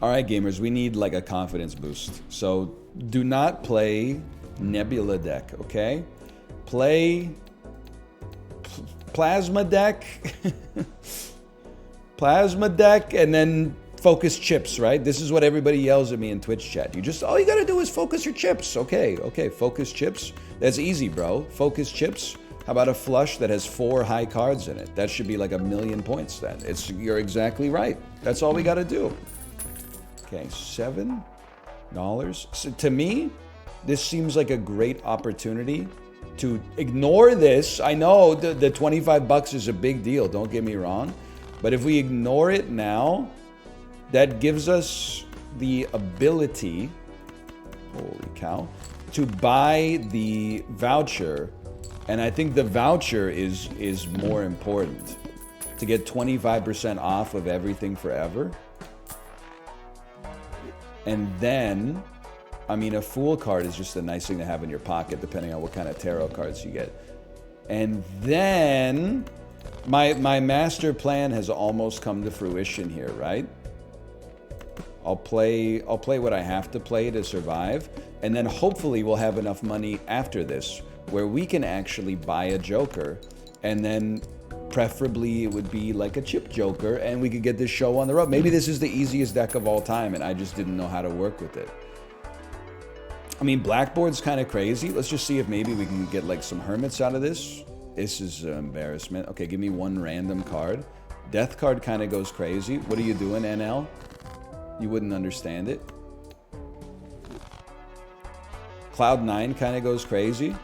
All right, gamers, we need like a confidence boost. So do not play Nebula deck, okay? Play Plasma deck. Plasma deck, and then focus chips, right? This is what everybody yells at me in Twitch chat. All you gotta do is focus your chips. Okay, focus chips. That's easy, bro. Focus chips. How about a flush that has 4 high cards in it? That should be like 1,000,000 points then. You're exactly right. That's all we gotta do. Okay, $7. So to me, this seems like a great opportunity to ignore this. I know the 25 bucks is a big deal, don't get me wrong. But if we ignore it now, that gives us the ability, holy cow, to buy the voucher. And I think the voucher is more important. To get 25% off of everything forever. And then, I mean, a Fool card is just a nice thing to have in your pocket, depending on what kind of tarot cards you get. And then, my master plan has almost come to fruition here, right? I'll play what I have to play to survive, and then hopefully we'll have enough money after this where we can actually buy a Joker, and then preferably it would be like a chip Joker, and we could get this show on the road. Maybe this is the easiest deck of all time, and I just didn't know how to work with it. I mean, Blackboard's kind of crazy. Let's just see if maybe we can get like some hermits out of this. This is an embarrassment. Okay, give me one random card. Death card kind of goes crazy. What are you doing, NL? You wouldn't understand it. Cloud9 kind of goes crazy.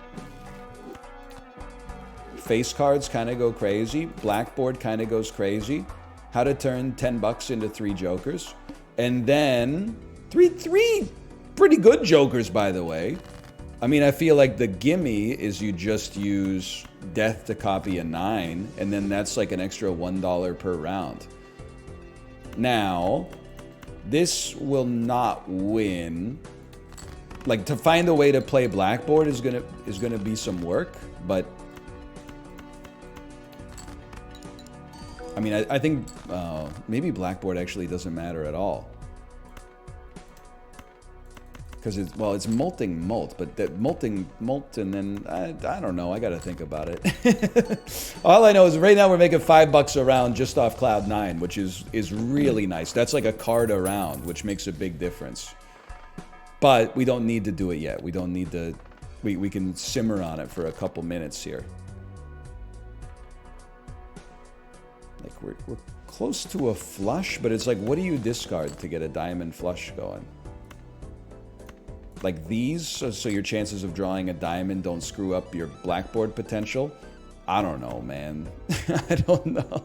Face cards kind of go crazy. Blackboard kind of goes crazy. How to turn 10 bucks into 3 jokers. And then three pretty good jokers, by the way. I mean, I feel like the gimme is you just use death to copy a 9, and then that's like an extra $1 per round. Now, this will not win. Like, to find a way to play Blackboard is gonna be some work, but I mean, I think maybe Blackboard actually doesn't matter at all. Because it's molting molt, but that molting molt, and then I don't know. I got to think about it. All I know is right now we're making $5 a round just off Cloud9, which is really nice. That's like a card a round, which makes a big difference. But we don't need to do it yet. We don't need to. We can simmer on it for a couple minutes here. Like we're close to a flush, but it's like, what do you discard to get a diamond flush going? Like these, so your chances of drawing a diamond don't screw up your Blackboard potential? I don't know, man. I don't know.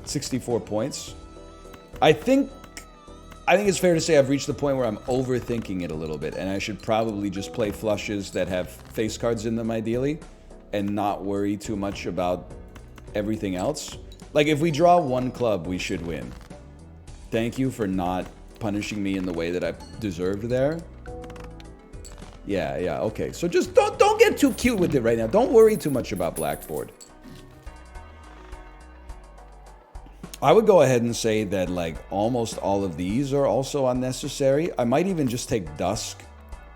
64 points. I think it's fair to say I've reached the point where I'm overthinking it a little bit, and I should probably just play flushes that have face cards in them, ideally, and not worry too much about everything else. Like, if we draw one club, we should win. Thank you for not punishing me in the way that I deserved there. Yeah, okay. So just don't get too cute with it right now. Don't worry too much about Blackboard. I would go ahead and say that, like, almost all of these are also unnecessary. I might even just take Dusk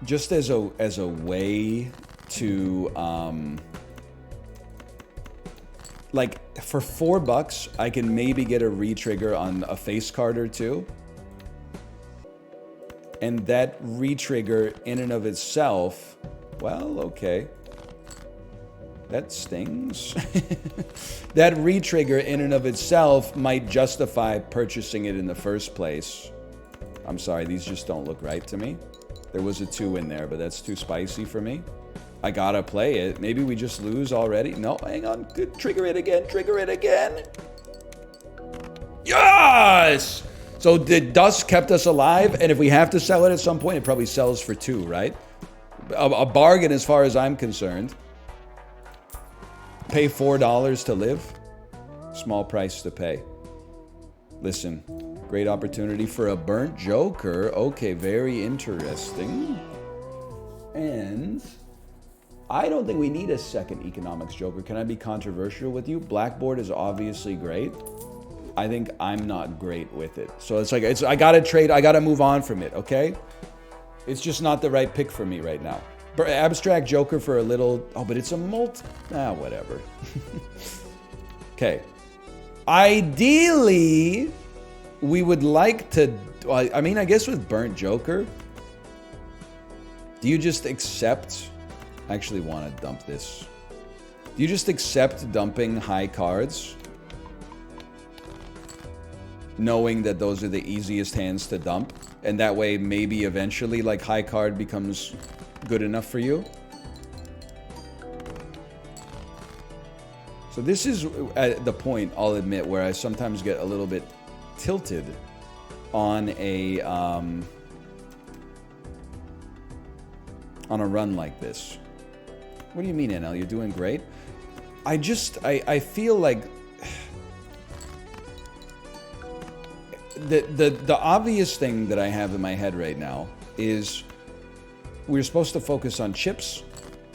just as a way to like, for $4 I can maybe get a re-trigger on a face card or two. And that re-trigger in and of itself, well, okay. That stings. That re-trigger in and of itself might justify purchasing it in the first place. I'm sorry, these just don't look right to me. There was a 2 in there, but that's too spicy for me. I gotta play it. Maybe we just lose already. No, hang on. Trigger it again. Trigger it again. Yes! So the Dusk kept us alive, and if we have to sell it at some point, it probably sells for 2, right? A bargain as far as I'm concerned. Pay $4 to live. Small price to pay. Listen, great opportunity for a burnt Joker. Okay, very interesting. And I don't think we need a second economics Joker. Can I be controversial with you? Blackboard is obviously great. I think I'm not great with it. So it's like, I gotta trade, I gotta move on from it, okay? It's just not the right pick for me right now. Abstract Joker for a little, oh, but it's a whatever. Okay. Ideally, we would like to, I mean, I guess with Burnt Joker, do you just accept, I actually want to dump this. Do you just accept dumping high cards? Knowing that those are the easiest hands to dump, and that way maybe eventually like high card becomes good enough for you. So this is at the point, I'll admit, where I sometimes get a little bit tilted on a run like this. What do you mean, NL? You're doing great? I feel like the obvious thing that I have in my head right now is we're supposed to focus on chips,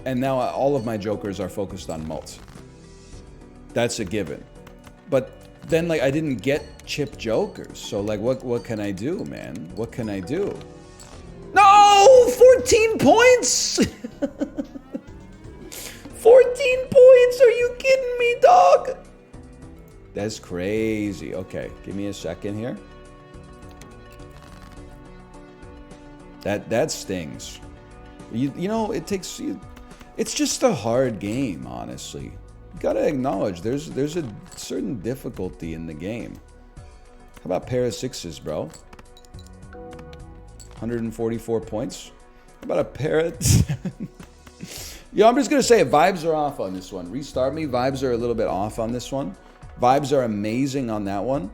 and now all of my jokers are focused on mults. That's a given. But then, like, I didn't get chip jokers, so like, what can I do, man? What can I do? No! 14 points! 14 points! Are you kidding me, dog? That's crazy. Okay, give me a second here. That stings. You know, it takes you. It's just a hard game, honestly. You gotta acknowledge there's a certain difficulty in the game. How about pair of sixes, bro? 144 points. How about a pair of... Yo, I'm just gonna say it. Vibes are off on this one. Restart me. Vibes are a little bit off on this one. Vibes are amazing on that one.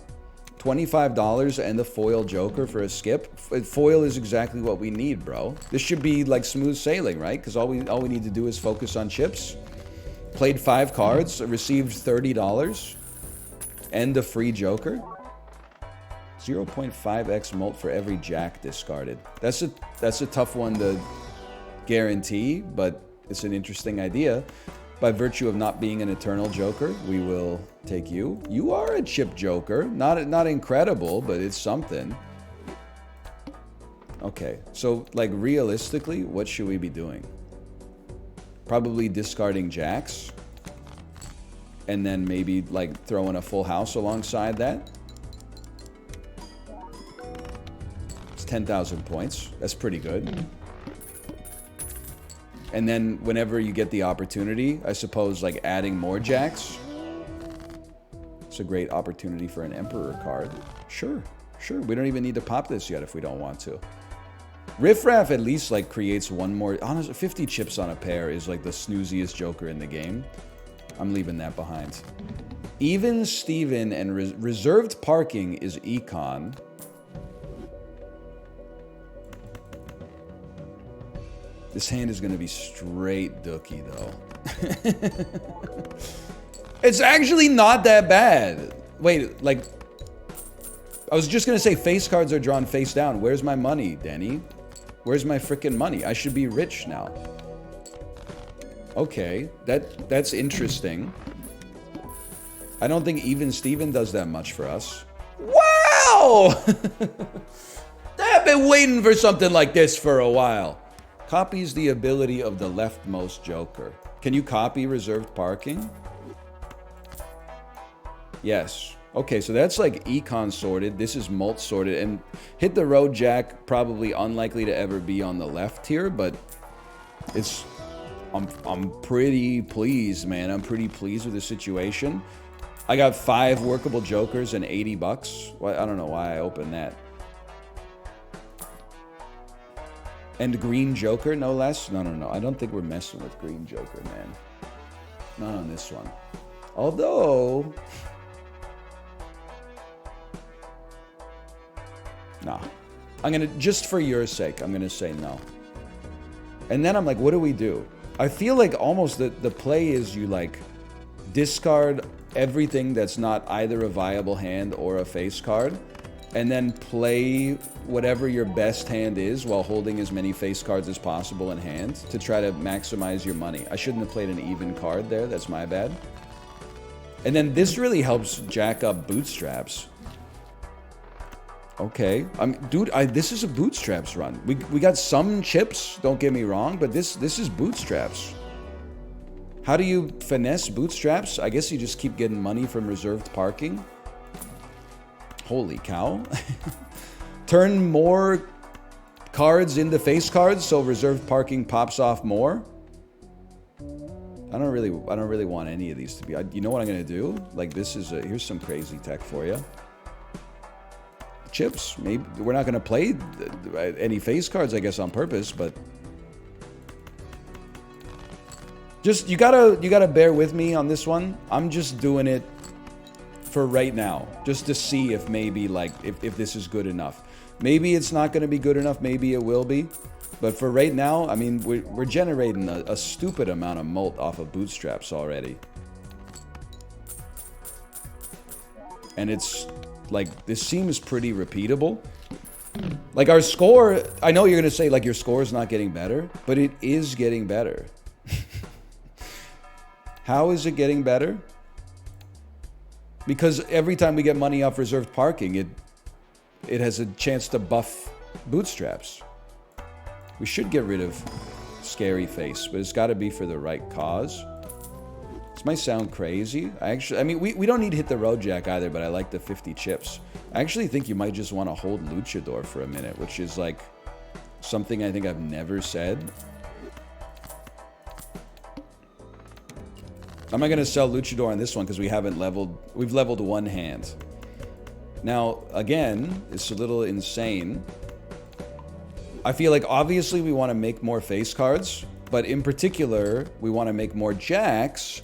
$25 and the foil joker for a skip. Foil is exactly what we need, bro. This should be like smooth sailing, right? Because all we need to do is focus on chips. Played 5 cards, received $30, and a free joker. 0.5x mult for every jack discarded. That's a tough one to guarantee, but it's an interesting idea. By virtue of not being an eternal joker, we will take you. You are a chip joker. Not incredible, but it's something. Okay, so like realistically, what should we be doing? Probably discarding jacks. And then maybe like throwing a full house alongside that. It's 10,000 points. That's pretty good. And then whenever you get the opportunity, I suppose like adding more jacks. It's a great opportunity for an Emperor card. Sure. We don't even need to pop this yet if we don't want to. Riff Raff at least like creates one more. Honestly, 50 chips on a pair is like the snooziest joker in the game. I'm leaving that behind. Even Steven and reserved parking is econ. This hand is going to be straight dookie, though. It's actually not that bad. Wait, like... I was just going to say face cards are drawn face down. Where's my money, Denny? Where's my freaking money? I should be rich now. Okay, that's interesting. I don't think even Steven does that much for us. Wow! I've been waiting for something like this for a while. Copies the ability of the leftmost joker. Can you copy reserved parking? Yes. Okay, so that's like econ sorted. This is mult sorted. And hit the road jack, probably unlikely to ever be on the left here, but it's... I'm pretty pleased, man. I'm pretty pleased with the situation. I got 5 workable jokers and 80 bucks. Well, I don't know why I opened that. And green joker, no less? No. I don't think we're messing with green joker, man. Not on this one. Although... Nah. I'm gonna, just for your sake, I'm gonna say no. And then I'm like, what do we do? I feel like almost the play is you like discard everything that's not either a viable hand or a face card, and then play whatever your best hand is while holding as many face cards as possible in hand to try to maximize your money. I shouldn't have played an even card there. That's my bad. And then this really helps jack up bootstraps. Okay, dude, this is a bootstraps run. We got some chips, don't get me wrong, but this is bootstraps. How do you finesse bootstraps? I guess you just keep getting money from reserved parking. Holy cow. Turn more cards into face cards so reserved parking pops off more. I don't really want any of these to be. You know what I'm gonna do? Like this is here's some crazy tech for you. Chips. Maybe we're not gonna play any face cards, I guess, on purpose, but just you gotta bear with me on this one. I'm just doing it for right now, just to see if maybe like if this is good enough. Maybe it's not gonna be good enough. Maybe it will be. But for right now, I mean, we're generating a stupid amount of mult off of bootstraps already. And it's like, this seems pretty repeatable. Like our score, I know you're going to say like your score is not getting better, but it is getting better. How is it getting better? Because every time we get money off reserved parking, it has a chance to buff bootstraps. We should get rid of scary face, but it's got to be for the right cause. This might sound crazy. I mean, we don't need to hit the road jack either, but I like the 50 chips. I actually think you might just want to hold Luchador for a minute, which is like something I think I've never said. I'm not going to sell Luchador on this one because we haven't leveled. We've leveled one hand. Now, again, it's a little insane. I feel like obviously we want to make more face cards, but in particular, we want to make more jacks.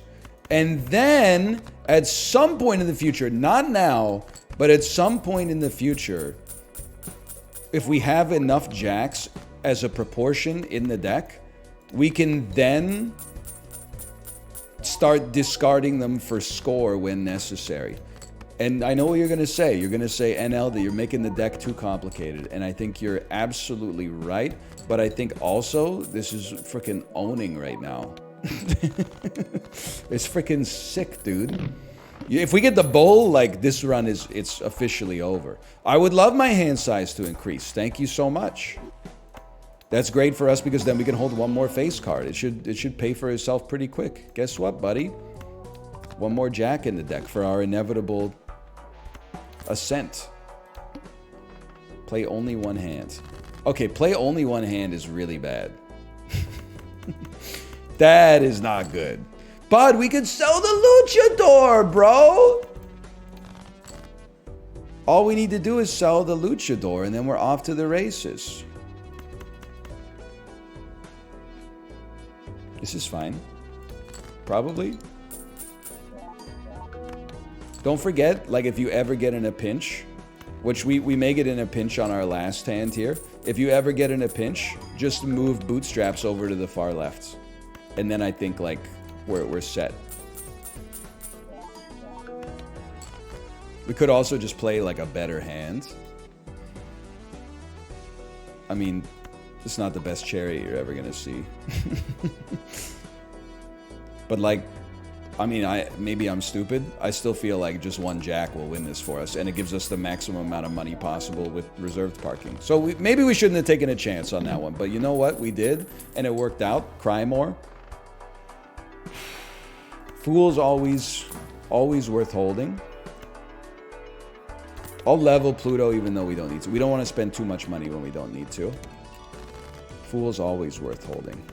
And then at some point in the future, not now, but at some point in the future, if we have enough jacks as a proportion in the deck, we can then start discarding them for score when necessary. And I know what you're going to say. You're going to say, NL, that you're making the deck too complicated. And I think you're absolutely right. But I think also this is freaking owning right now. It's freaking sick, dude. If we get the bull, like this run it's officially over. I would love my hand size to increase. Thank you so much. That's great for us because then we can hold one more face card. It should pay for itself pretty quick. Guess what, buddy? One more jack in the deck for our inevitable ascent. Play only one hand. Okay, play only one hand is really bad. That is not good. But we could sell the Luchador, bro. All we need to do is sell the Luchador and then we're off to the races. This is fine. Probably. Don't forget, like if you ever get in a pinch, which we may get in a pinch on our last hand here. If you ever get in a pinch, just move bootstraps over to the far left. And then I think like we're set. We could also just play like a better hand. I mean, it's not the best cherry you're ever gonna see. But like, I mean, maybe I'm stupid. I still feel like just one jack will win this for us, and it gives us the maximum amount of money possible with reserved parking. So maybe we shouldn't have taken a chance on that one, but you know what? We did, and it worked out. Cry more. Fool's always worth holding. I'll level Pluto even though we don't need to. We don't want to spend too much money when we don't need to. Fool's always worth holding.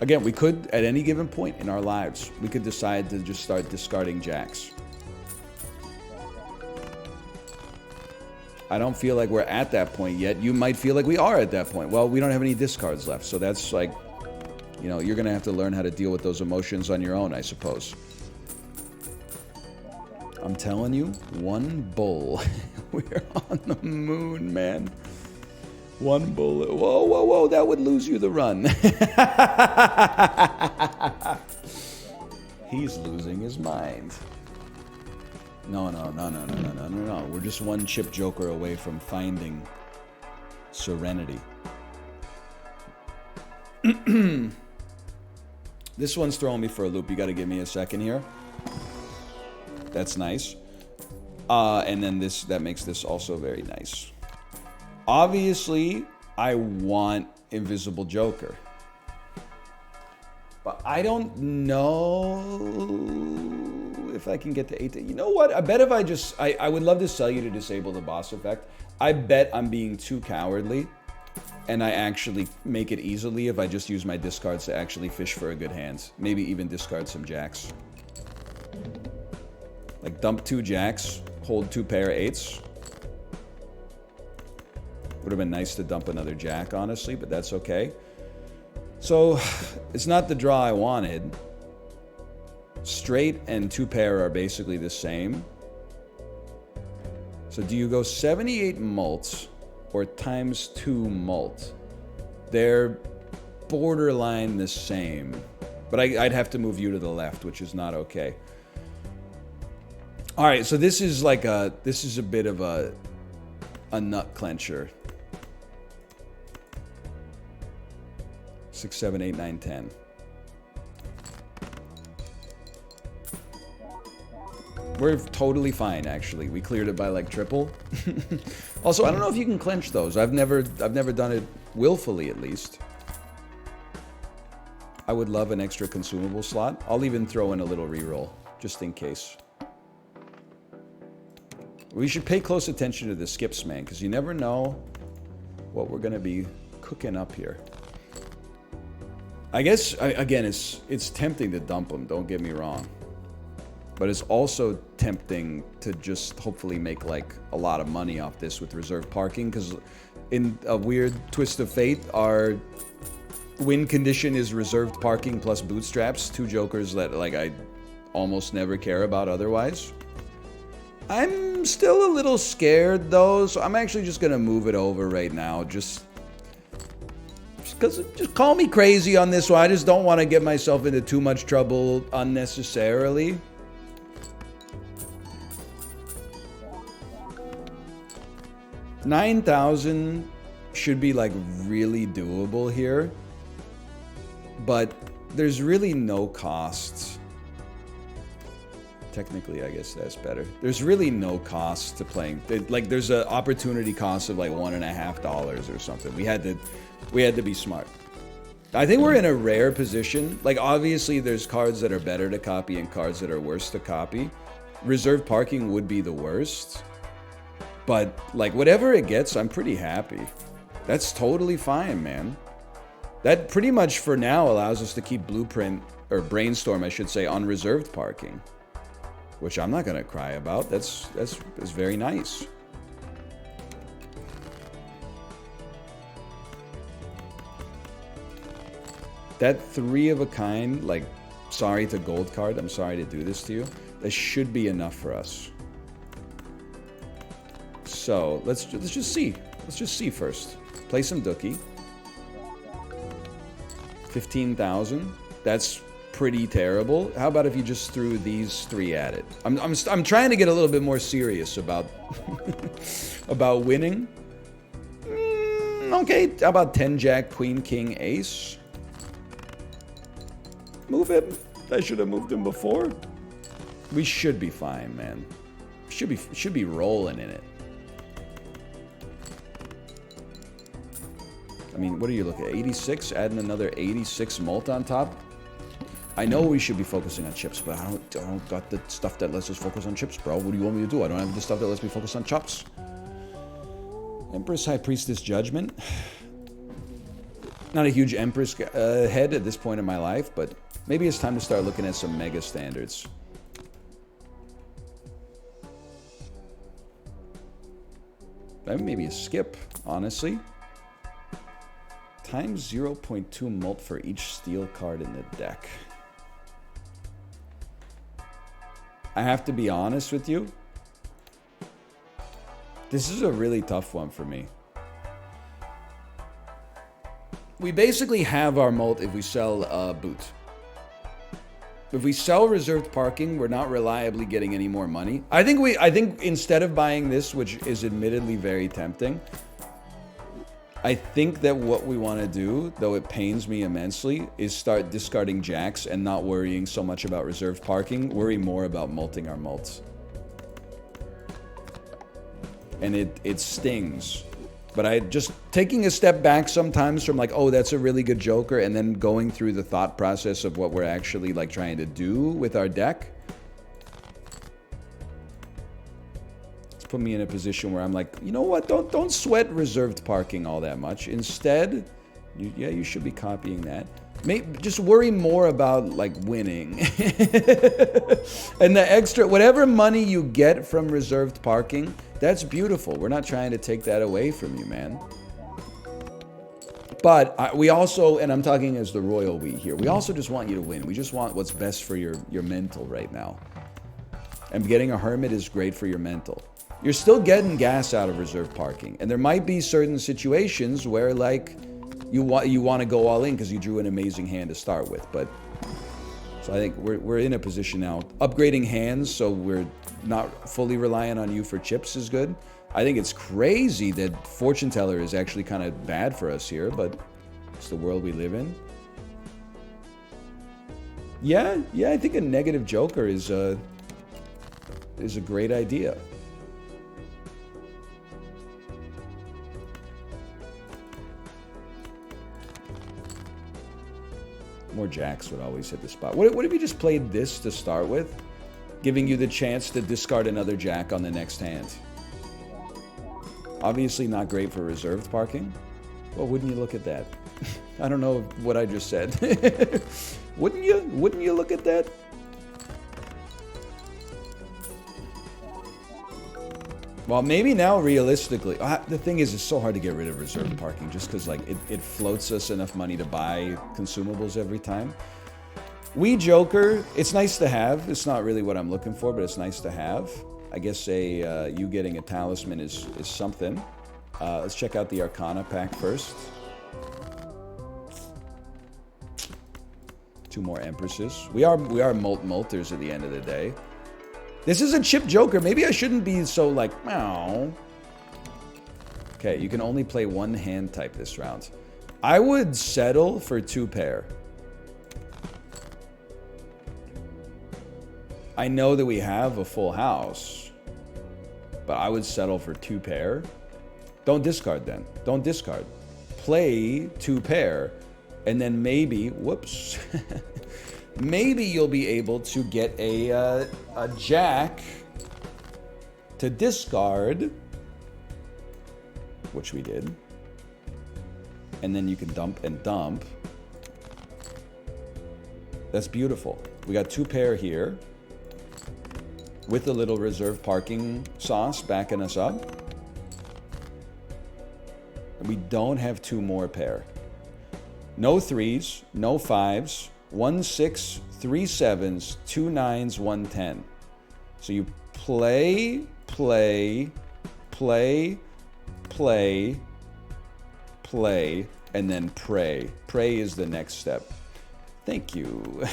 Again, we could, at any given point in our lives, we could decide to just start discarding jacks. I don't feel like we're at that point yet. You might feel like we are at that point. Well, we don't have any discards left, so that's like, you know, you're going to have to learn how to deal with those emotions on your own, I suppose. I'm telling you, one bull. We're on the moon, man. One bullet. Whoa, whoa, whoa. That would lose you the run. He's losing his mind. No. We're just one chip joker away from finding serenity. This one's throwing me for a loop. You got to give me a second here. That's nice. And then that makes this also very nice. Obviously, I want Invisible Joker. But I don't know if I can get to 8. You know what? I bet if I would love to sell you to disable the boss effect. I bet I'm being too cowardly. And I actually make it easily if I just use my discards to actually fish for a good hand. Maybe even discard some jacks. Like dump 2 jacks, hold 2 pair of 8s. Would have been nice to dump another jack, honestly, but that's okay. So, it's not the draw I wanted. Straight and 2 pair are basically the same. So do you go 78 mult or times 2 mult? They're borderline the same. But I'd have to move you to the left, which is not okay. Alright, so this is like a bit of a nut clencher. 6, 7, 8, 9, 10. We're totally fine, actually. We cleared it by like triple. Also, I don't know if you can clench those. I've never done it willfully, at least. I would love an extra consumable slot. I'll even throw in a little reroll, just in case. We should pay close attention to the skips, man, because you never know what we're going to be cooking up here. I guess, again, it's tempting to dump them, don't get me wrong. But it's also tempting to just hopefully make, like, a lot of money off this with reserve parking, because in a weird twist of fate, our win condition is reserved parking plus bootstraps, 2 jokers that, like, I almost never care about otherwise. I'm still a little scared, though, so I'm actually just going to move it over right now, just call me crazy on this one. I just don't want to get myself into too much trouble unnecessarily. $9,000 should be like really doable here, but there's really no cost. Technically, I guess that's better. There's really no cost to playing. Like, there's an opportunity cost of like $1.50 or something. We had to be smart. I think we're in a rare position. Like, obviously, there's cards that are better to copy and cards that are worse to copy. Reserved parking would be the worst. But, like, whatever it gets, I'm pretty happy. That's totally fine, man. That pretty much, for now, allows us to keep Blueprint, or Brainstorm, I should say, on reserved parking. Which I'm not going to cry about. That's very nice. That 3 of a kind, like, sorry to gold card, I'm sorry to do this to you, that should be enough for us. So, let's just see. Let's just see first. Play some Dookie. 15,000. That's pretty terrible. How about if you just threw these 3 at it? I'm trying to get a little bit more serious about about winning. Okay, how about 10 Jack, Queen, King, Ace? Move him. I should have moved him before. We should be fine, man. Should be rolling in it. I mean, what are you looking at? 86? Adding another 86 mult on top? I know we should be focusing on chips, but I don't got the stuff that lets us focus on chips, bro. What do you want me to do? I don't have the stuff that lets me focus on chops. Empress, High Priestess, Judgment. Not a huge Empress head at this point in my life, but maybe it's time to start looking at some mega standards. Maybe a skip, honestly. Times 0.2 mult for each steel card in the deck. I have to be honest with you. This is a really tough one for me. We basically have our mult if we sell a boot. If we sell reserved parking, we're not reliably getting any more money. I think instead of buying this, which is admittedly very tempting, I think that what we want to do, though it pains me immensely, is start discarding jacks and not worrying so much about reserved parking. Worry more about multing our mults. And it stings. But I just taking a step back sometimes from like, oh, that's a really good joker, and then going through the thought process of what we're actually like trying to do with our deck. It's put me in a position where I'm like, you know what? Don't sweat reserved parking all that much. Instead, you should be copying that. Just worry more about like winning. And the extra, whatever money you get from reserved parking, that's beautiful. We're not trying to take that away from you, man. But we also, and I'm talking as the royal we here, we also just want you to win. We just want what's best for your mental right now. And getting a hermit is great for your mental. You're still getting gas out of reserved parking. And there might be certain situations where like you want to go all in because you drew an amazing hand to start with. But so I think we're in a position now. Upgrading hands so we're not fully reliant on you for chips is good. I think it's crazy that Fortune Teller is actually kind of bad for us here, but it's the world we live in. Yeah, I think a negative joker is a great idea. More jacks would always hit the spot. What if you just played this to start with? Giving you the chance to discard another jack on the next hand. Obviously not great for reserved parking. Well, wouldn't you look at that? I don't know what I just said. Wouldn't you? Wouldn't you look at that? Well, maybe now realistically, the thing is, it's so hard to get rid of reserved parking just because like it floats us enough money to buy consumables every time. We joker, it's nice to have. It's not really what I'm looking for, but it's nice to have. I guess you getting a talisman is something. Let's check out the Arcana pack first. 2 more Empresses. We are multers at the end of the day. This is a chip joker. Maybe I shouldn't be so like, meow. Okay, you can only play 1 hand type this round. I would settle for 2 pair. I know that we have a full house, but I would settle for 2 pair. Don't discard then. Don't discard. Play 2 pair, and then maybe, whoops, maybe you'll be able to get a jack to discard, which we did, and then you can dump and dump. That's beautiful. We got 2 pair here, with a little reserve parking sauce backing us up. And we don't have 2 more pair. No 3s, no 5s, 1 6, 3 7s, 2 9s, 1 10. So you play, and then pray. Pray is the next step. Thank you.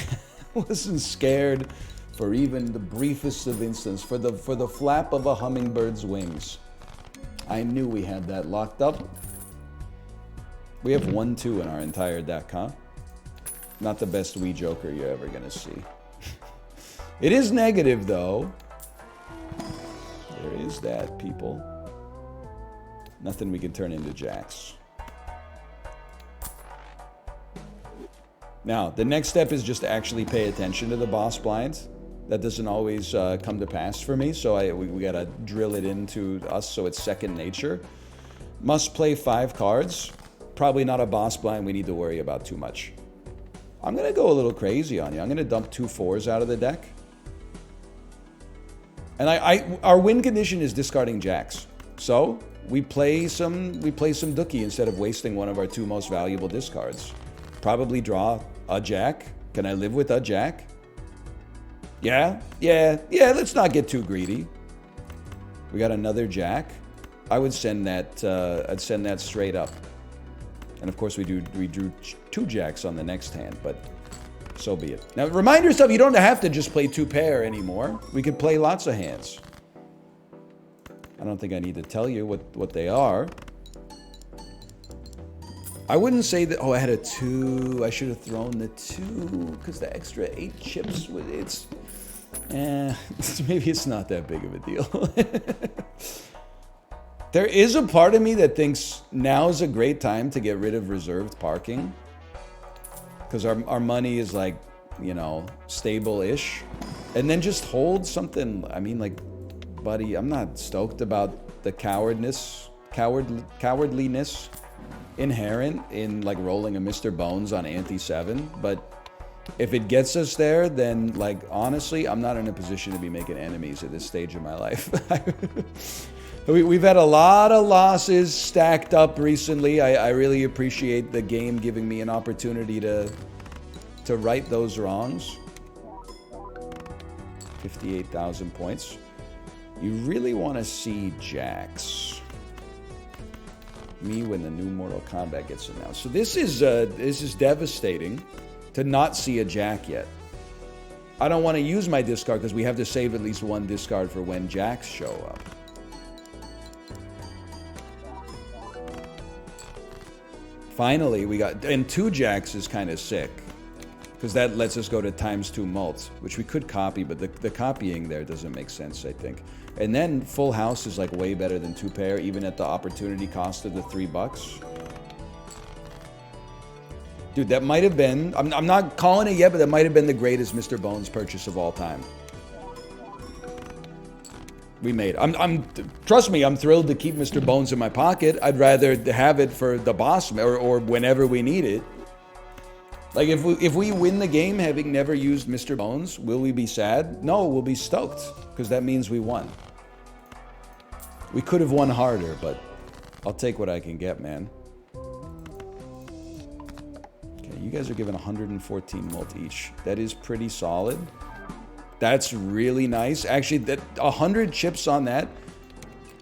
Wasn't scared for even the briefest of instance, for the flap of a hummingbird's wings. I knew we had that locked up. We have 1-2 in our entire deck, huh? Not the best Wii Joker you're ever gonna see. It is negative though. There is that, people. Nothing we can turn into jacks. Now, the next step is just to actually pay attention to the boss blinds. That doesn't always come to pass for me, so we gotta drill it into us so it's second nature. Must play 5 cards. Probably not a boss blind we need to worry about too much. I'm gonna go a little crazy on you. I'm gonna dump 2 4s out of the deck. And our win condition is discarding jacks. So we play some dookie instead of wasting one of our 2 most valuable discards. Probably draw a jack. Can I live with a jack? Yeah, let's not get too greedy. We got another jack. I would send that, I'd send that straight up. And of course we drew 2 jacks on the next hand, but so be it. Now remind yourself, you don't have to just play 2 pair anymore. We could play lots of hands. I don't think I need to tell you what they are. I wouldn't say that. Oh, I had a 2. I should have thrown the 2 because the extra 8 chips. It's maybe it's not that big of a deal. There is a part of me that thinks now is a great time to get rid of reserved parking because our money is like, you know, stable-ish, and then just hold something. I mean, like, buddy, I'm not stoked about the cowardliness inherent in like rolling a Mr. Bones on ante 7, but if it gets us there, then like honestly, I'm not in a position to be making enemies at this stage of my life. We've had a lot of losses stacked up recently. I really appreciate the game giving me an opportunity to right those wrongs. 58,000 points. You really want to see Jax. Me when the new Mortal Kombat gets announced. So this is devastating to not see a Jack yet. I don't want to use my discard because we have to save at least one discard for when Jacks show up. Finally, we got, and 2 Jacks is kind of sick because that lets us go to ×2 mult, which we could copy, but the copying there doesn't make sense, I think. And then Full House is like way better than 2 pair, even at the opportunity cost of the $3. Dude, that might have been, I'm not calling it yet, but that might have been the greatest Mr. Bones purchase of all time. We made. Trust me, I'm thrilled to keep Mr. Bones in my pocket. I'd rather have it for the boss or whenever we need it. Like if we win the game having never used Mr. Bones, will we be sad? No, we'll be stoked because that means we won. We could have won harder, but I'll take what I can get, man. Okay, you guys are giving 114 mult each. That is pretty solid. That's really nice. Actually, that 100 chips on that,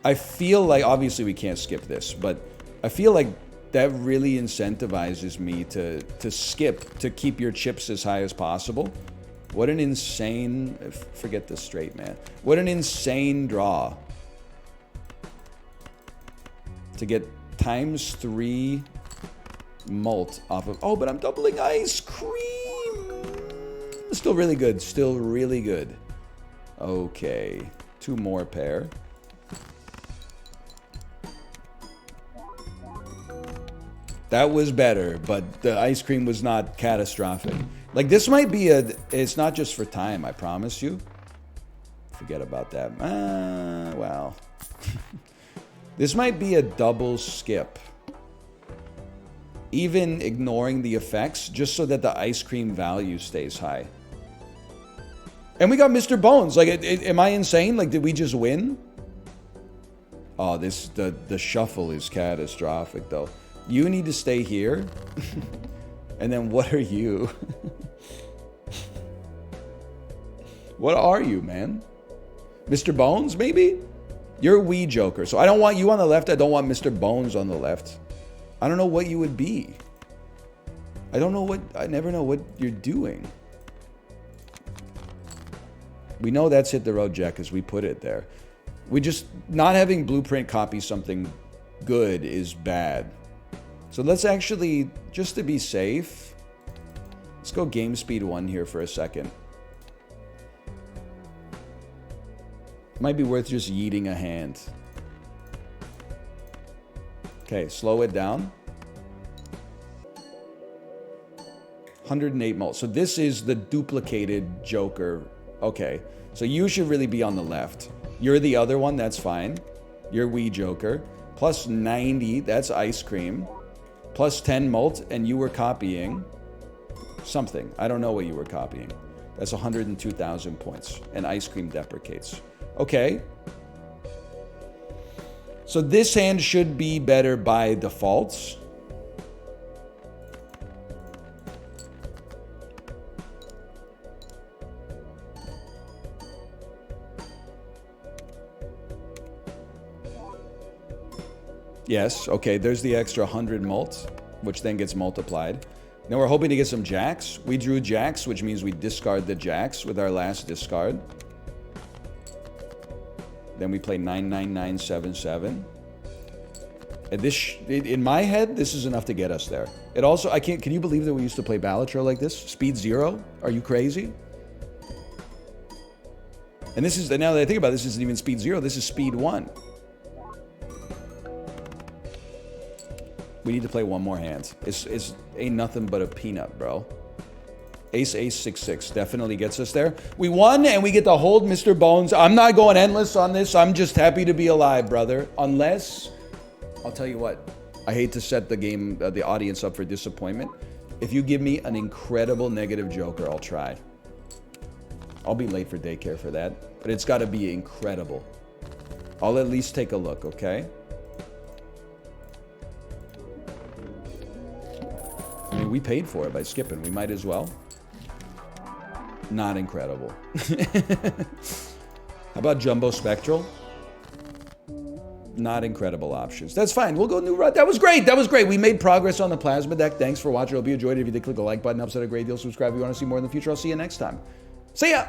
I feel like, obviously we can't skip this, but I feel like that really incentivizes me to skip, to keep your chips as high as possible. What an insane, forget the straight, man. What an insane draw. To get ×3 mult off of, oh, but I'm doubling ice cream. Still really good, still really good. Okay, 2 more pair. That was better, but the ice cream was not catastrophic. Like this might be it's not just for time, I promise you. Forget about that. Well. This might be a double skip. Even ignoring the effects, just so that the ice cream value stays high. And we got Mr. Bones. Like, am I insane? Like, did we just win? Oh, the shuffle is catastrophic, though. You need to stay here. And then what are you? What are you, man? Mr. Bones, maybe? You're a wee Joker. So I don't want you on the left. I don't want Mr. Bones on the left. I don't know what you would be. I never know what you're doing. We know that's hit the road, Jack, because we put it there. We just, not having Blueprint copy something good is bad. So let's actually, just to be safe, let's go game speed 1 here for a second. Might be worth just yeeting a hand. Okay, slow it down. 108 mult. So this is the duplicated Joker. Okay, so you should really be on the left. You're the other one, that's fine. You're wee Joker. Plus 90, that's ice cream. Plus 10 mult, and you were copying something. I don't know what you were copying. That's 102,000 points, and ice cream deprecates. Okay. So this hand should be better by default. Yes, okay, there's the extra 100 mult, which then gets multiplied. Now we're hoping to get some jacks. We drew jacks, which means we discard the jacks with our last discard. Then we play 99977. And this, in my head, this is enough to get us there. It also, I can't, can you believe that we used to play Balatro like this? Speed 0? Are you crazy? And this is, now that I think about it, this isn't even speed 0, this is speed 1. We need to play one more hand. It's ain't nothing but a peanut, bro. Ace, ace, 6-6 definitely gets us there. We won, and we get to hold Mr. Bones. I'm not going endless on this. I'm just happy to be alive, brother. Unless, I'll tell you what, I hate to set the game, the audience up for disappointment. If you give me an incredible negative joker, I'll try. I'll be late for daycare for that, but it's got to be incredible. I'll at least take a look, okay? I mean, we paid for it by skipping. We might as well. Not incredible. How about Jumbo Spectral? Not incredible options. That's fine. We'll go new route. That was great. That was great. We made progress on the plasma deck. Thanks for watching. I hope you enjoyed it. If you did, click the like button. Helps out a great deal. Subscribe if you want to see more in the future. I'll see you next time. See ya!